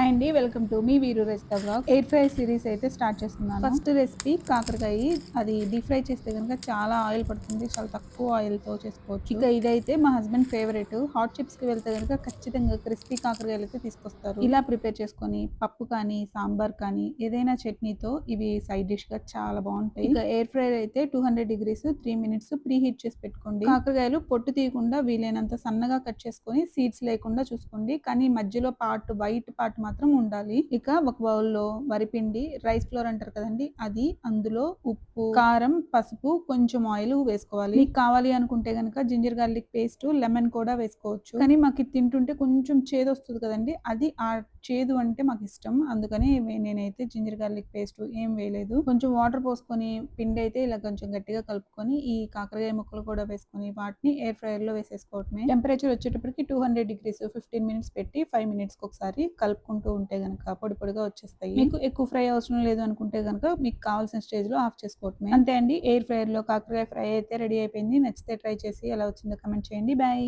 Hi అండి. Welcome to me వీరు recipe vlog. Air fry series అయితే స్టార్ట్ చేస్తున్నాను. ఫస్ట్ రెసిపీ కాకరకాయ. అది డీప్ ఫ్రై చేస్తే గనుక చాలా ఆయిల్ పడుతుంది. చాలా తక్కువ ఆయిల్‌తో చేసుకోవచ్చు. ఇక ఇదైతే మా హస్బెండ్ ఫేవరెట్. హాట్ చిప్స్‌కి వెళ్తే గనుక ఖచ్చితంగా క్రిస్పీ కాకరకాయలు అయితే తీసుకొస్తారు. ఇలా ప్రిపేర్ చేసుకొని పప్పు కానీ, సాంబార్ కానీ ఏదైనా చట్నీతో ఇవి సైడ్ డిష్‌గా చాలా బావుంటాయి. ఇక ఎయిర్ ఫ్రైయర్ అయితే 200 డిగ్రీస్ 3 మినిట్స్ ప్రీ హీట్ చేసి పెట్టుకోండి. కాకరకాయలు పొట్టు తీయకుండా వీలైనంత సన్నగా కట్ చేసుకొని సీడ్స్ లేకుండా చూసుకోండి. కానీ మధ్యలో వైట్ పార్ట్ మాత్రం ఉండాలి. ఇక ఒక బౌల్‌లో వరిపిండి, రైస్ ఫ్లోర్ అంటారు కదండీ! అది, అందులో ఉప్పు, కారం, పసుపు, కొంచెం ఆయిల్ వేసుకోవాలి. మీకు కావాలి అనుకుంటే గనక జింజర్ గార్లిక్ పేస్ట్, లెమన్ కూడా వేసుకోవచ్చు. కానీ మాకు ఇది తింటుంటే కొంచెం చేదొస్తది కదండీ! అది చేదు అంటే మాకిష్టం. అందుకని నేనైతే జింజర్ గార్లిక్ పేస్ట్ ఏం వేయలేదు. కొంచెం వాటర్ పోసుకొని పిండి అయితే ఇలా కొంచెం గట్టిగా కలుపుకొని ఈ కాకరకాయ ముక్కలు కూడా వేసుకొని వాటిని ఎయిర్ ఫ్రైయర్‌లో వేసేసుకోవడమే. టెంపరేచర్ వచ్చేటప్పటికి 200 డిగ్రీస్ 15 మినిట్స్ పెట్టి 5 మినిట్స్‌కి ఒకసారి కలుపుకుంటూ ఉంటే గనక పొడి పొడిగా వచ్చేస్తాయి. మీకు ఎక్కువ ఫ్రై అవసరం లేదు అనుకుంటే గనక మీకు కావాల్సిన స్టేజ్‌లో ఆఫ్ చేసుకోవడమే. అంతే అండి. ఎయిర్ ఫ్రైయర్‌లో కాకరకాయ ఫ్రై అయితే రెడీ అయిపోయింది. నచ్చితే ట్రై చేసి ఎలా వచ్చిందో కామెంట్ చేయండి. బాయ్.